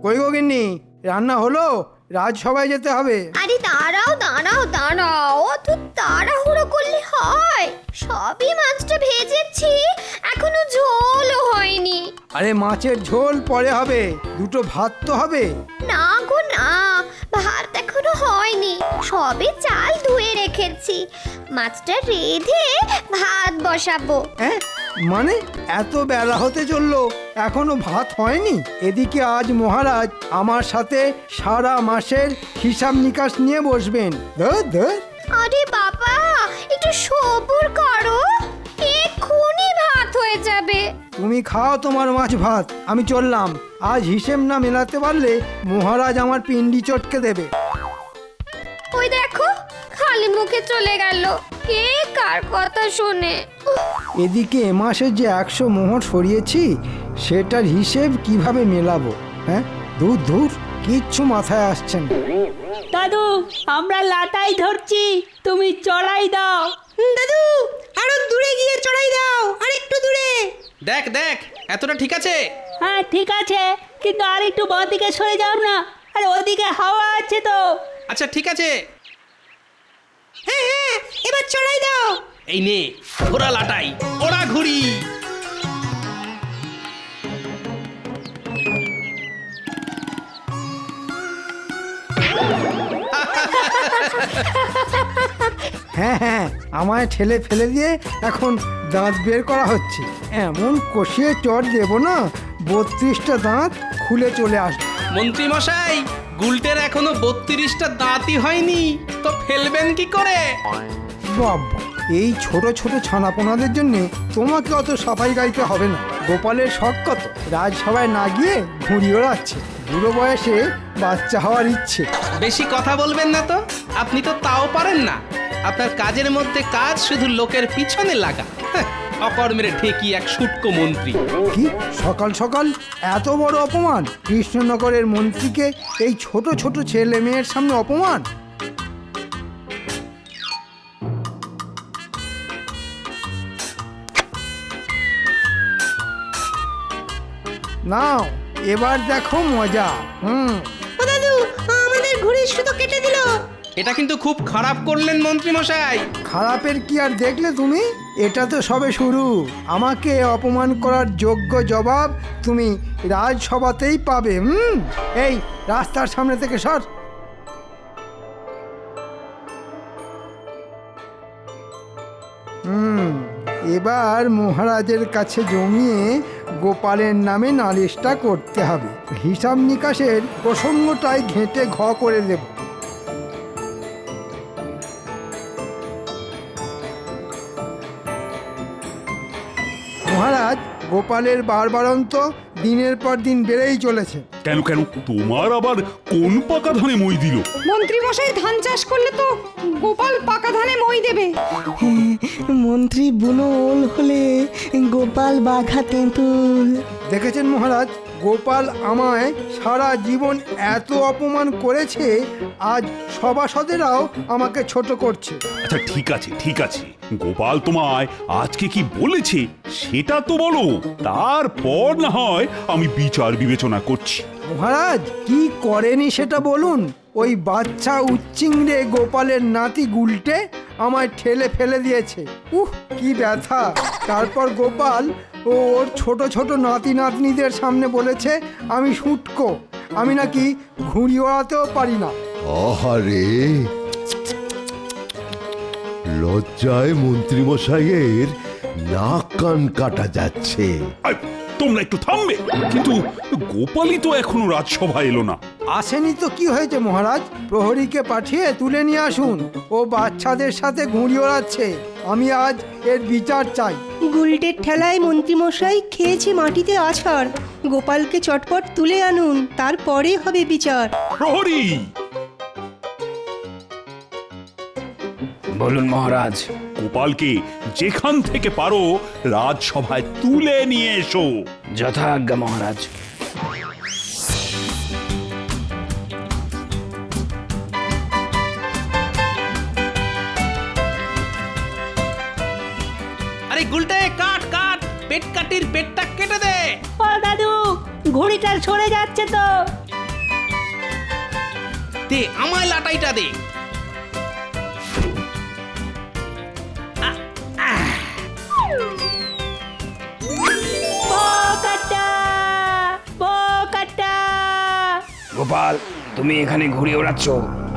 কই গো গিন্নি, রান্না হলো? রাজসভায় যেতে হবে। আরে দাঁড়াও দাঁড়াও দাঁড়াও, অত তাড়াহুড়ো করলে হয়? সবই মাছটা ভেজেছি, এখনো ঝোলও হয়নি। আরে মাছের ঝোল পরে হবে, দুটো ভাত তো হবে। না গো না, ভাত এখনো হয়নি, সবে চাল ধুয়ে রেখেছি। মাছটা রেঁধে ভাত বসাবো। হ্যাঁ মানে এত বেলা হতে চললো, এখনো ভাত হয়নি? এদিকে আজ মহারাজ আমার সাথে সারা মাসের হিসাব নিকাশ নিয়ে বসবেন। ধর ধর। আরে বাবা, একটু সবুর করো, এক্ষুনি ভাত হয়ে যাবে। তুমি খাও তোমার মাছ ভাত, আমি চললাম। আজ হিসেব না মেলাতে পারলে মহারাজ আমার পিন্ডি চটকে দেবে। ওই দেখো, খালি মুখে চলে গেল, কে কার কথা শুনে। এদিকে এ মাসে যে 100 মোহর সরিয়েছি, সেটার হিসেব কিভাবে মেলাবো? হ্যাঁ দূর দূর, কিচ্ছু মাথায় আসছে না। দাদু, আমরা লাটাই ধরছি, তুমি চড়াই দাও। দাদু, আরো দূরে গিয়ে চড়াই দাও, আর একটু দূরে। দেখ দেখ, এতটা ঠিক আছে? হ্যাঁ ঠিক আছে, কিন্তু আর একটু বাঁ দিকে সরে যাও না, আরে ওদিকে হাওয়া আছে তো। আচ্ছা ঠিক আছে, হ্যাঁ হ্যাঁ, এবার চড়াই দাও। এই নে ঘোড়া লাটাই, ওরা ঘুরি। হ্যাঁ হ্যাঁ, আমায় ঠেলে ফেলে দিয়ে এখন দাঁত বের করা হচ্ছে। এমন কষিয়ে চট দেবো না, 32টা দাঁত খুলে চলে আসবে। মন্ত্রী মশাই, গুলটের এখনো 32টা দাঁতই হয়নি, তো ফেলবেন কি করে? বাবা, এই ছোট ছোট ছানাপোনাদের জন্য তোমাকে অত সাফাই গাইতে হবে না। গোপালের শখ কত, রাজসভায় না গিয়ে ঘুড়ি ওড়াচ্ছে। বুড়ো বয়সে বাচ্চা হওয়ার ইচ্ছে। বেশি কথা বলবেন না তো, আপনি তো তাও পারেন না। আপনার কাজের মধ্যে কাজ শুধু লোকের পিছনে লাগা। হ্যাঁ, অকর্মের ঢেকি এক শুটকো মন্ত্রী। কি সকাল সকাল এত বড় অপমান! কৃষ্ণনগরের মন্ত্রীকে এই ছোট ছোট ছেলে মেয়ের সামনে অপমান! নাও এবার দেখো মজা। ও দাদু, আমাদের ঘুড়ির সুতো কেটে দিল। এটা কিন্তু খুব খারাপ করলেন মন্ত্রী মশাই। খারাপের কি আর দেখলে তুমি? এটা তো সবে শুরু। আমাকে অপমান করার যোগ্য জবাব তুমি রাজসভাতেই পাবে। এই রাস্তার সামনে থেকে সর। এবার মহারাজের কাছে জমিয়ে গোপালের নামে নালিশটা করতে হবে। হিসাব নিকাশের প্রসঙ্গটাই ঘেঁটে ঘ করে দেব। মহারাজ, গোপালের বারবারন্ত দিনের পর দিন বেড়েই চলেছে। কেন কেন, তোমার আবার কোন পাকা ধানে মই দিল? মন্ত্রী মশাই ধান চাষ করলে তো গোপাল পাকা ধানে মই দেবে। মন্ত্রী বুনো ওল হলে গোপাল বাঘা তেঁতুল। দেখেছেন মহারাজ, গোপাল আমায় সারা জীবন এত অপমান করেছে, আজ সভাসদেরাও আমাকে ছোট করছে। আচ্ছা ঠিক আছে ঠিক আছে, গোপাল তোমায় আজকে কি বলেছে সেটা তো বলো, তারপর না হয় আমি বিচার বিবেচনা করছি। মহারাজ, কি করেনি সেটা বলুন। ওই বাচ্চা উচ্চিংড়ে গোপালের নাতি গুলটে আমায় ঠেলে ফেলে দিয়েছে। কি ব্যথা! তারপর গোপাল ও ওর ছোট ছোট নাতি নাতনিদের সামনে বলেছে আমি শুটকো, আমি নাকি ঘুড়ি ওড়াতেও পারি না। আহারে, লজ্জায় মন্ত্রীমশাইয়ের নাক কান কাটা যাচ্ছে। আই, তোমরা একটু থামবে? কিন্তু গোপালই তো এখনো রাজসভা এলো না। আসেনি তো কি হয়েছে মহারাজ? প্রহরীকে পাঠিয়ে তুলে নিয়ে আসুন। ও বাচ্চাদের সাথে ঘুড়ি ওড়াচ্ছে, আমি আজ এর বিচার চাই। গুলটের ঠেলায় মন্ত্রীমশাই খেয়েছে মাটিতে আছাড়। গোপালকে চটপট তুলে আনুন, তারপরে হবে বিচার। প্রহরী! বলুন মহারাজ। গোপালকে যেখান থেকে পারো রাজসভায় তুলে নিয়ে এসো। যথাজ্ঞা মহারাজ। আরে গুলটে, কাট কাট, পেট কাটির পেটটা কেটে দে। ও দাদু, ঘুড়িটা সরে যাচ্ছে তো। দে আমায় লাটাইটা দে। বোকাটা, বোকাটা। গোপাল, তুমি এখানে ঘুরে ওড়াচ্ছ,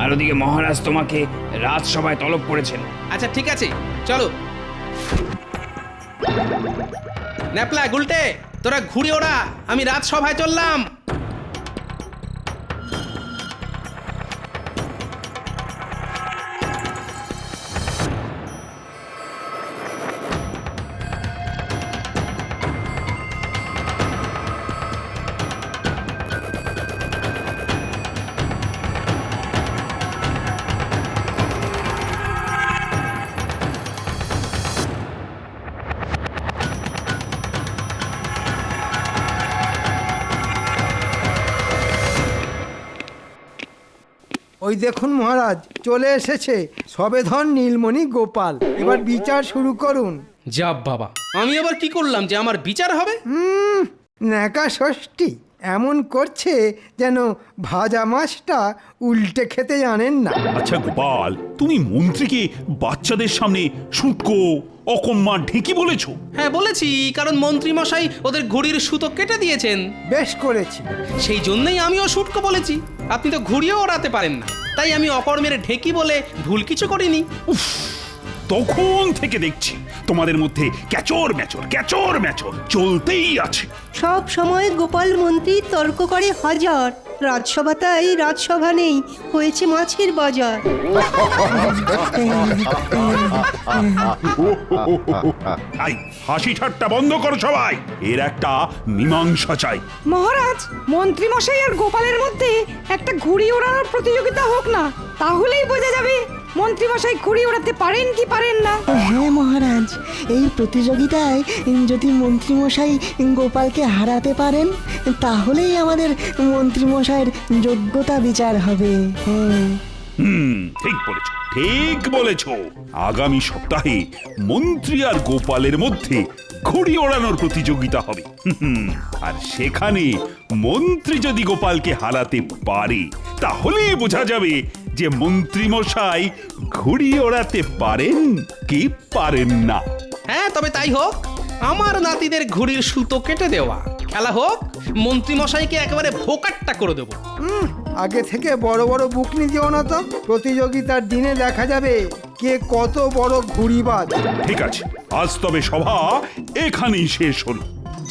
আর ওদিকে মহারাজ তোমাকে রাজসভায় তলব করেছেন। আচ্ছা ঠিক আছে, চলো। ন্যাপলা গুলটে, তোরা ঘুরে ওড়া, আমি রাজসভায় চললাম। ওই দেখুন মহারাজ, চলে এসেছে সবেধন নীলমণি গোপাল। এবার বিচার শুরু করুন। যাব বাবা, আমি আবার কি করলাম যে আমার বিচার হবে? ন্যাকা ষষ্ঠী এমন করছে যেন ভাজা মাছটা উল্টে খেতে জানেন না। আচ্ছা গোপাল, তুমি মন্ত্রীকে বাচ্চাদের সামনে শুটকো, অকম্মা, ঢেকি বলেছো? হ্যাঁ বলেছি, কারণ মন্ত্রী মশাই ওদের ঘুড়ির সুতো কেটে দিয়েছেন। বেশ করেছি। সেই জন্যই আমিও শুটকো বলেছি। আপনি তো ঘুড়িও ওড়াতে পারেন না, তাই আমি অকর্মের ঢেকি বলে ভুল কিছু করিনি। তখন থেকে দেখছি তোমাদের মধ্যে ক্যাচর ম্যাচর চলতেই আছে। সব সময় গোপাল মন্ত্রী তর্ক করে হাজার, রাজসভা তাই রাজসভা নেই, হয়েছে মাছের বাজার। আই হাসি ঠাট্টা বন্ধ করো সবাই, এর একটা মীমাংসা চাই। মহারাজ, মন্ত্রী মশাই আর গোপালের মধ্যে একটা ঘুড়ি ওড়ানোর প্রতিযোগিতা হোক না, তাহলেই বোঝা যাবে মন্ত্রী মশাই ঘুড়ি ওড়াতে পারেন কি পারেন না। হ্যাঁ মহারাজ, এই প্রতিযোগিতায় যদি মন্ত্রীমশাই গোপালকে হারাতে পারেন তাহলেই আমাদের মন্ত্রীমশাইয়ের যোগ্যতা বিচার হবে। হ্যাঁ ঠিক বলেছ। আগামী সপ্তাহে মন্ত্রী আর গোপালের মধ্যে ঘুড়ি ওড়ানোর প্রতিযোগিতা হবে। আর সেখানে মন্ত্রী যদি গোপালকে হারাতে পারে তাহলেই বোঝা যাবে যে মন্ত্রী মশাই ঘুড়ি ওড়াতে পারেন কি পারেন না। হ্যাঁ তবে তাই হোক, আমার নাতিদের ঘুড়ির সুতো কেটে দেওয়া, খেলা হোক, মন্ত্রী মশাইকে একেবারে ভোকাট্টা করে দেবো। আগে থেকে বড় বড় বুকনি দিও না তো, প্রতিযোগিতার দিনে দেখা যাবে কে কত বড় ঘুড়িবাজ। ঠিক আছে, আজ তবে সভা এখানেই শেষ হল।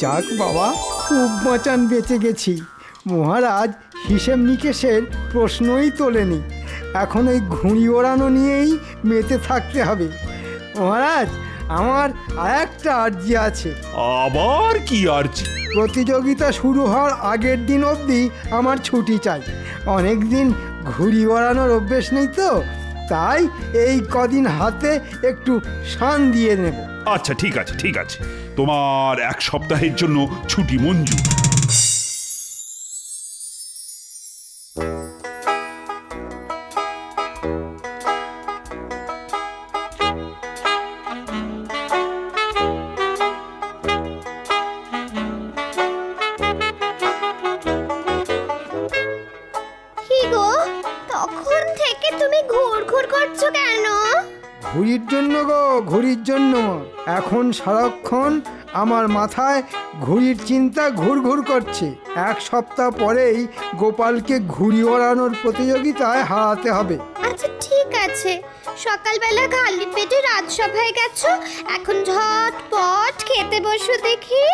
যাক বাবা, খুব বাঁচান বেঁচে গেছি। মহারাজ হিসেব নিকেশের প্রশ্নই তোলেনি, এখন এই ঘুড়ি ওড়ানো নিয়েই মেতে থাকতে হবে। মহারাজ, আমার আর একটা আর্জি আছে। আবার কি আর্জি? প্রতিযোগিতা শুরু হওয়ার আগের দিন অবধি আমার ছুটি চাই। অনেক দিন ঘুড়ি ওড়ানোর অভ্যেস নেই তো, তাই এই কদিন হাতে একটু শান দিয়ে নেব। আচ্ছা ঠিক আছে, তোমার এক সপ্তাহের জন্য ছুটি মঞ্জুর। কি গো, তখন থেকে তুমি ঘুরঘুর করছো কেন? ঘুড়ির জন্য গো, ঘুড়ির জন্য। এখন সারাক্ষণ আমার মাথায় ঘুড়ির চিন্তা ঘুরঘুর করছে। এক সপ্তাহ পরেই গোপালকে ঘুড়ি ওড়ানোর প্রতিযোগিতায় হারাতে হবে। আচ্ছা ঠিক আছে, সকালবেলা খালি পেটে রাজসভায় গেছো, এখন ঝটপট খেতে বসো দেখি।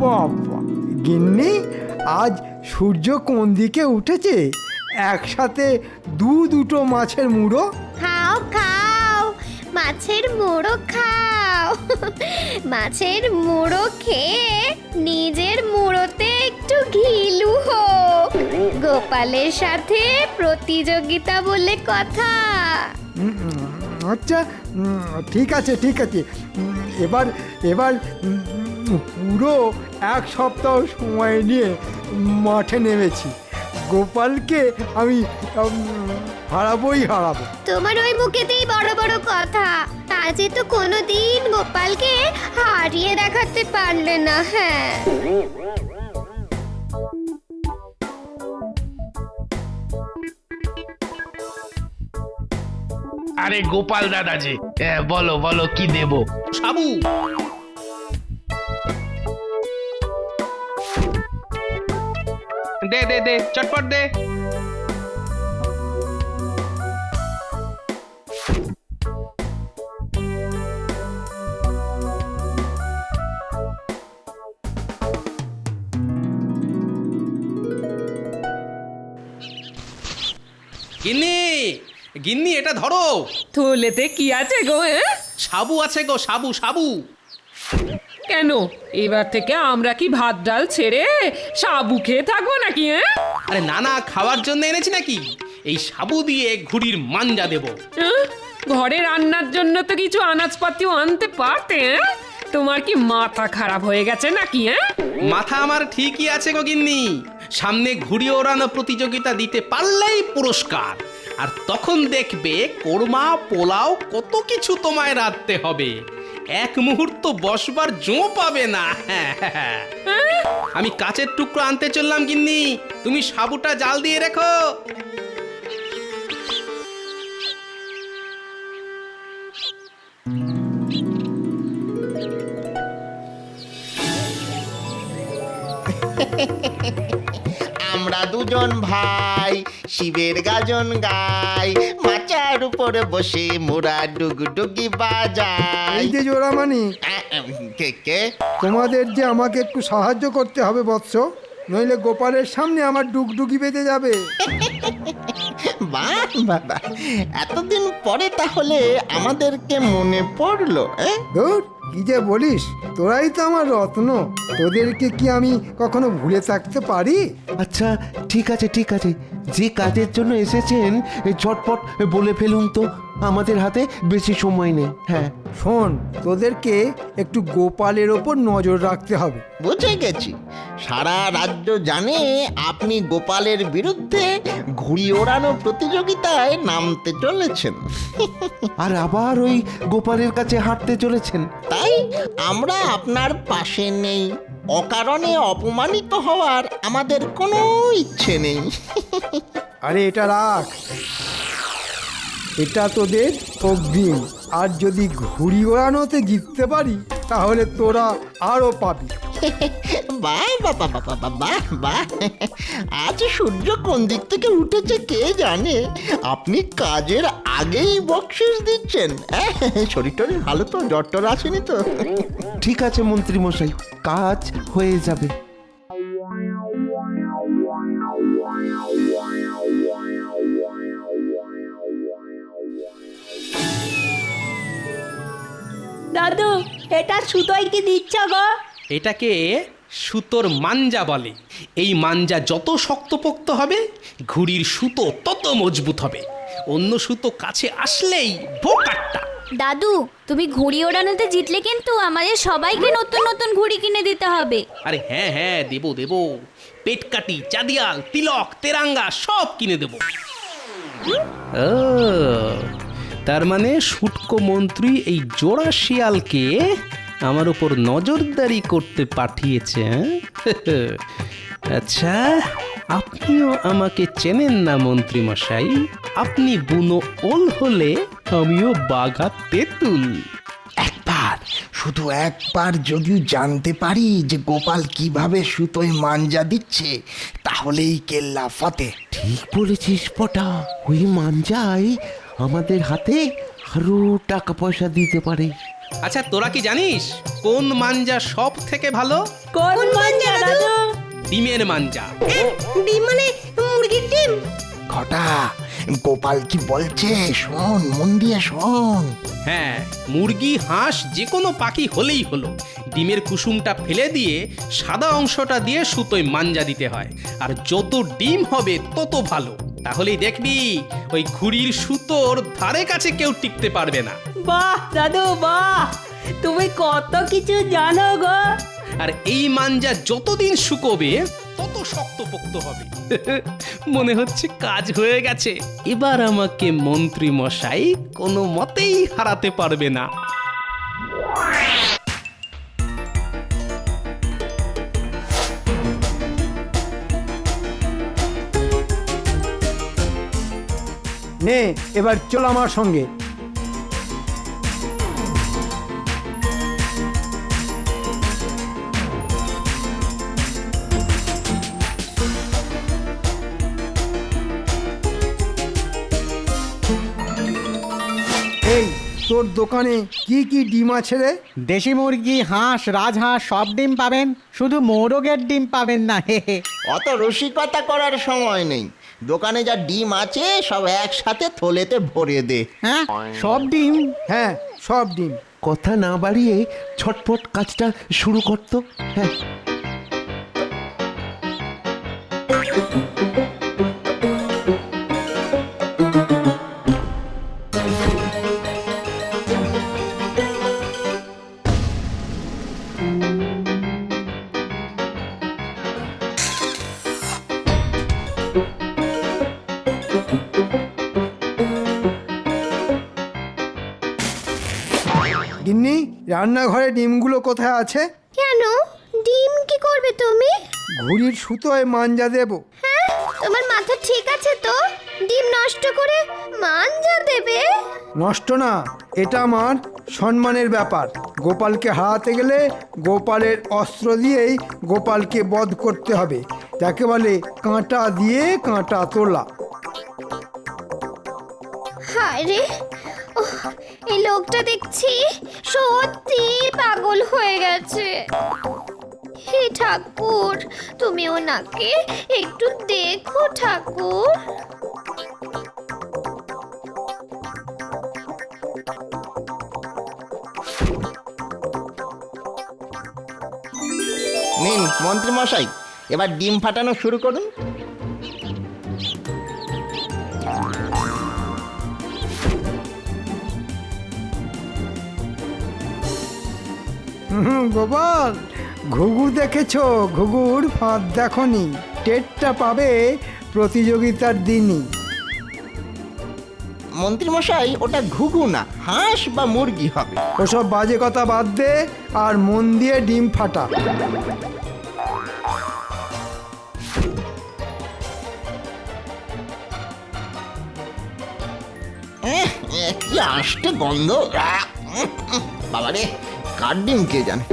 বাবা গিন্নি, আজ সূর্য কোন দিকে উঠেছে? একসাথে দুটো মাছের মুড়ো। খাও খাও, মাছের মুড়ো খাও। মাছের মুড়ো খেয়ে নিজের মুড়োতে একটু ঘিলু হোক। গোপালের সাথে প্রতিযোগিতা বলে কথা। আচ্ছা, ঠিক আছে ঠিক আছে। এবার এবার পুরো এক সপ্তাহ সময় নিয়ে মাঠে নেমেছি। গোপালকে আমি হারাবোই হারাবো। তোমার ওই মুখেতেই বড় বড় কথা, আজে তো কোনোদিন গোপালকে হারিয়ে দেখাতে পারলে না। হ্যাঁ, আরে গোপাল দাদা যে, বলো বলো কি দেব? সাবু, দে দে দে, চটপট দে। গিন্নি, গিন্নি এটা ধরো। থলেতে কি আছে গো? সাবু আছে গো, সাবু সাবু। কেন এবার থেকে আমরা কি ভাত ডাল ছেড়ে সাবু খেয়ে থাকবো নাকি? আরে না না, খাওয়ার জন্য এনেছি নাকি। এই সাবু দিয়ে ঘুড়ির মাঞ্জা দেব। ঘরে রান্নার জন্য তো কিছু আনাজপাতিও আনতে পারতে। তোমার কি মাথা খারাপ হয়ে গেছে নাকি? মাথা আমার ঠিকই আছে গো গিন্নি। সামনে ঘুড়ি ওড়ানো প্রতিযোগিতা দিতে পারলেই পুরস্কার। আর তখন দেখবে কোরমা পোলাও কত কিছু তোমায় রাঁধতে হবে, এক মুহূর্ত বসবার জো পাবে না। আমি কাচের টুকরো আনতে চললাম গিন্নি, তুমি সাবুটা জাল দিয়ে রেখো। আমরা দুজন ভাই শিবের গাজন গাই, মাচার উপরে বসে মোরা ডুগডুগি বাজাই। এই যে জোড়ামানি, কে কে? তোমাদের যে আমাকে একটু সাহায্য করতে হবে বৎস, নইলে গোপালের সামনে আমার ডুগডুগি বেঁধে যাবে। বাহ বাবা, এতদিন পরে তাহলে আমাদেরকে মনে পড়লো। ধুর, কি যে বলিস, তোরাই তো আমার রত্ন। তোদেরকে কি আমি কখনো ভুলে থাকতে পারি? আচ্ছা ঠিক আছে ঠিক আছে, যে কাজের জন্য এসেছেন ঝটপট বলে ফেলুন তো, আমাদের হাতে বেশি সময় নেই। হ্যাঁ শোন, তোদেরকে একটু গোপালের ওপর নজর রাখতে হবে। বুঝে গেছি, সারা রাজ্য জানে আপনি গোপালের বিরুদ্ধে ঘুড়ি ওড়ানো প্রতিযোগিতায় নামতে চলেছেন। আর আবার ওই গোপালের কাছে হাঁটতে চলেছেন। তাই আমরা আপনার পাশে নেই। অকারণে অপমানিত হওয়ার আমাদের কোনো ইচ্ছে নেই। আরে এটা রাখ, এটা তোদের অগ্রিম। আর যদি ঘুড়ি ওড়ানোতে জিততে পারি তাহলে তোরা আরো পাবি। বাহ বাবা বাবা বাহ বাহ, আজ সূর্য কোন দিক থেকে উঠেছে কে জানে, আপনি কাজের আগেই বকশিস দিচ্ছেন। শরীর টরীর ভালো তো? জ্বর টর আসেনি তো? ঠিক আছে মন্ত্রী মশাই, কাজ হয়ে যাবে। দাদু, এটা সুতোয় কি দিচ্ছ গো? এটাকে সুতোর মাঞ্জা বলে। এই মাঞ্জা যত শক্তপোক্ত হবে ঘুড়ির সুতো তত মজবুত হবে। অন্য সুতো কাছে আসলেই ভোকাট্টা। দাদু, তুমি ঘুড়ি ওড়ানোতে জিতলে কিন্তু আমাদের সবাইকে নতুন নতুন ঘুড়ি কিনে দিতে হবে। আরে হ্যাঁ হ্যাঁ, দেবো দেবো। পেটকাটি, চাঁদিয়াল, তিলক, তেরাঙ্গা সব কিনে দেবো। ও, তার মানে শুটকো মন্ত্রী এই জোড়া শিয়ালকে আমার উপর নজরদারি করতে পাঠিয়েছে। আচ্ছা, আপনিও আমাকে চেনেন না মন্ত্রী মশাই? আপনি বুনো ওল হলে আমিও বাঘা তেঁতুল। একবার, শুধু একবার যদি জানতে পারি যে গোপাল কিভাবে সুতোয় মাঞ্জা দিচ্ছে, তাহলেই কেল্লা ফতে। ঠিক বলেছিস পটা, ওই মাঞ্জাই আমাদের হাতে আরো টাকা পয়সা দিতে পারে। আচ্ছা, তোরা কি জানিস কোন মাঞ্জা সব থেকে ভালো? কোন মাঞ্জা দাদু? ডিমের মাঞ্জা। ডিম মানে মুরগির ডিম? ঘটা, গোপাল কি বলছে শোন, মন দিয়ে শোন। হ্যাঁ, মুরগি, হাঁস যে কোনো পাখি হলেই হলো। ডিমের কুসুমটা ফেলে দিয়ে সাদা অংশটা দিয়ে সুতোয় মাঞ্জা দিতে হয়। আর যত ডিম হবে তত ভালো। তাহলেই দেখবি ওই ঘুড়ির সুতোর ধারে কাছে কেউ টিকতে পারবে না। বাহ দাদু বাহ, তুমি কত কিছু জানো গো। আর এই মাঞ্জা যতদিন শুকোবে তত শক্তপোক্ত হবে। মনে হচ্ছে কাজ হয়ে গেছে। এবার আমাকে মন্ত্রী মশাই কোনো মতেই হারাতে পারবে না। নে এবার চল আমার সঙ্গে। এই তোর দোকানে কি কি ডিম আছে রে? দেশি মুরগি, হাঁস, রাজহাঁস সব ডিম পাবেন, শুধু মোরগের ডিম পাবেন না। হে হে। অত রসিকতা করার সময় নেই, দোকানে যা ডিম আছে সব একসাথে থলেতে ভরে দে। হ্যাঁ সব ডিম? হ্যাঁ সব ডিম। কথা না বাড়িয়ে ছটপট কাজটা শুরু করতো। হ্যাঁ গিন্নি, রান্নাঘরে ডিমগুলো কোথায় আছে? কেন ডিম কি করবে তুমি? ঘুড়ির সুতোয় মাঞ্জা দেব। হ্যাঁ, তোমার মাথা ঠিক আছে তো? ডিম নষ্ট করে মাঞ্জা দেবে? নষ্ট না, এটা আমার সম্মানের ব্যাপার। গোপালকে হারাতে গেলে গোপালের অস্ত্র দিয়েই গোপালকে বধ করতে হবে। তাকে বলে কাঁটা দিয়ে কাঁটা তোলা। হায় রে, ওহ, এই লোকটা দেখছি সত্যি পাগল হয়ে গেছে। হে ঠাকুর, তুমি ওনাকে একটু দেখো ঠাকুর। নিন মন্ত্রী মশাই, এবার ডিম ফাটানো শুরু করুন। গোপাল, ঘুঘু দেখেছো? ঘুঘুর ফাঁদ দেখনি? টেরটা পাবে প্রতিযোগিতার দিনই। মন্ত্রী মশাই, ওটা ঘুঘু না, হাঁস বা মুরগি হবে। ওসব বাজে কথা বাদ দে আর মন দিয়ে ডিম ফাটা। কি আষ্টে গন্ধ! বাবারে, কার ডিম কে জানে।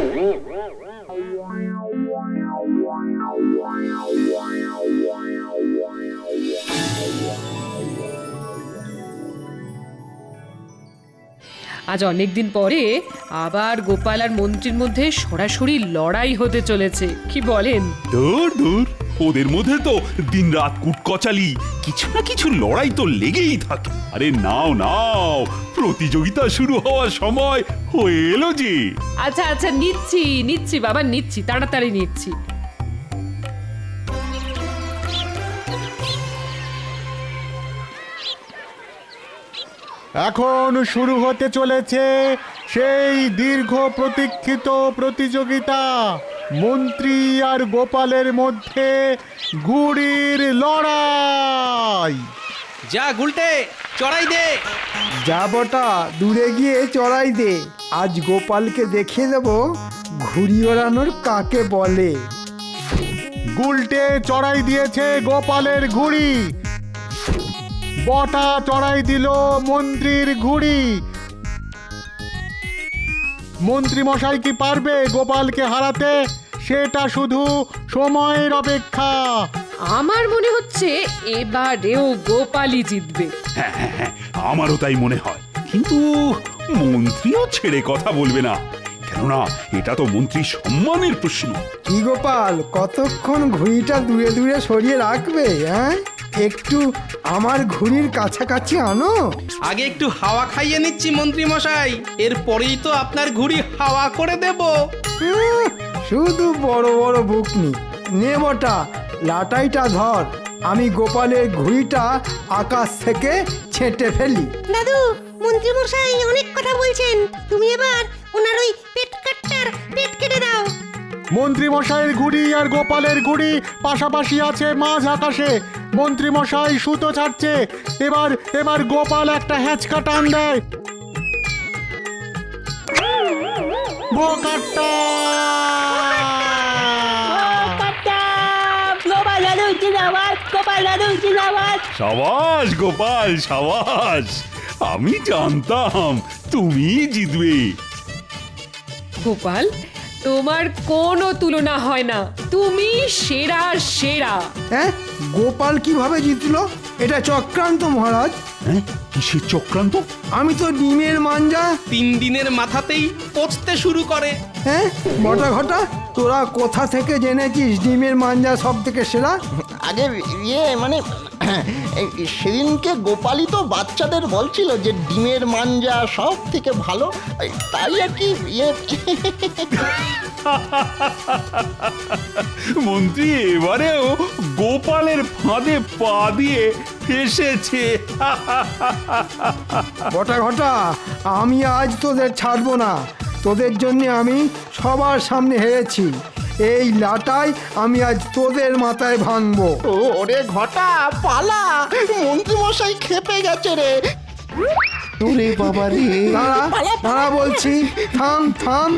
আজ অনেকদিন পরে আবার গোপাল আর মন্ত্রীর মধ্যে সরাসরি লড়াই হতে চলেছে, কি বলেন? দূর দূর, ওদের মধ্যে তো দিনরাত কুটকচালি, কিছু না কিছু লড়াই তো লেগেই থাকে। আরে নাও নাও, প্রতিযোগিতা শুরু হওয়ার সময় হয়ে এলো যে। আচ্ছা আচ্ছা, নিচ্ছি নিচ্ছি বাবা, নিচ্ছি, তাড়াতাড়ি নিচ্ছি। এখন শুরু হতে চলেছে সেই দীর্ঘ প্রতীক্ষিত প্রতিযোগিতা, মন্ত্রী আর গোপালের মধ্যে ঘুড়ির লড়াই। যা গুলটে, চড়াই দে। যা বটা, দূরে গিয়ে চড়াই দে। আজ গোপালকে দেখিয়ে দেব ঘুড়ি ওড়ানোর কাকে বলে। গুলটে চড়াই দিয়েছে গোপালের ঘুড়ি, বটা চড়াই দিল মন্ত্রীর ঘুড়ি। মন্ত্রী মশাই কি পারবে গোপালকে হারাতে? সেটা শুধু সময়ের অপেক্ষা। আমার মনে হচ্ছে এবারেও গোপালই জিতবে। হ্যাঁ হ্যাঁ হ্যাঁ, আমারও তাই মনে হয়। কিন্তু মন্ত্রীও ছেড়ে কথা বলবে না, কেননা এটা তো মন্ত্রীর সম্মানের প্রশ্ন। কি গোপাল, কতক্ষণ ঘুড়িটা দূরে দূরে সরিয়ে রাখবে? হ্যাঁ, একটু আমার ঘুড়ির কাছাকাছি আনো। আগে একটু হাওয়া খাইয়ে নিচ্ছি মন্ত্রী মশাই, এরপরেই তো আপনার ঘুড়ি হাওয়া করে দেব। শুধু বড় বড় বুকনি। নে বটা, লাটাইটা ধর। আমি গোপালের ঘুড়িটা আকাশ থেকে ছেঁটে ফেলি। দাদু মন্ত্রীমশাই অনেক কথা বলছেন, তুমি এবার ওনার ওই পেট কেটে দাও। মন্ত্রী মশাইয়ের ঘুড়ি আর গোপালের ঘুড়ি পাশাপাশি আছে মাঝ আকাশে। মন্ত্রী মশাই সুতো ছাড়ছে, এবার গোপাল একটা হ্যাঁচকা টান দেয়। বোকাট্টা! সাবাস গোপাল সাবাস, আমি জানতাম তুমি জিতবে। গোপাল, তোমার কোনো তুলনা হয় না, তুমি সেরা সেরা। হ্যাঁ, গোপাল কিভাবে জিতলো? এটা চক্রান্ত মহারাজ। হ্যাঁ, কিসের চক্রান্ত? আমি তো ডিমের মাঞ্জা। 3 দিনের মাথাতেই পচতে শুরু করে। হ্যাঁ বটা ঘটা, তোরা কোথা থেকে জেনেছিস ডিমের মাঞ্জা সব থেকে সেরা? আগে মানে এই সেদিনকে গোপালই তো বাচ্চাদের বলছিল যে ডিমের মাঞ্জা সব থেকে ভালো, তাই আর কি মন্ত্রী এবারেও গোপালের ফাঁদে পা দিয়ে ফেসেছে। বটা ঘটা, আমি আজ তোদের ছাড়বো না। তোদের জন্য আমি সবার সামনে হেরেছি। এই লাটাই আমি আজ তোদের মাথায় ভাঙবো। ওরে ঘটা পালা, মন্ত্রী মশাই খেপে গেছে রে। ওরে বাবা রে! দাঁড়া বলছি, থাম।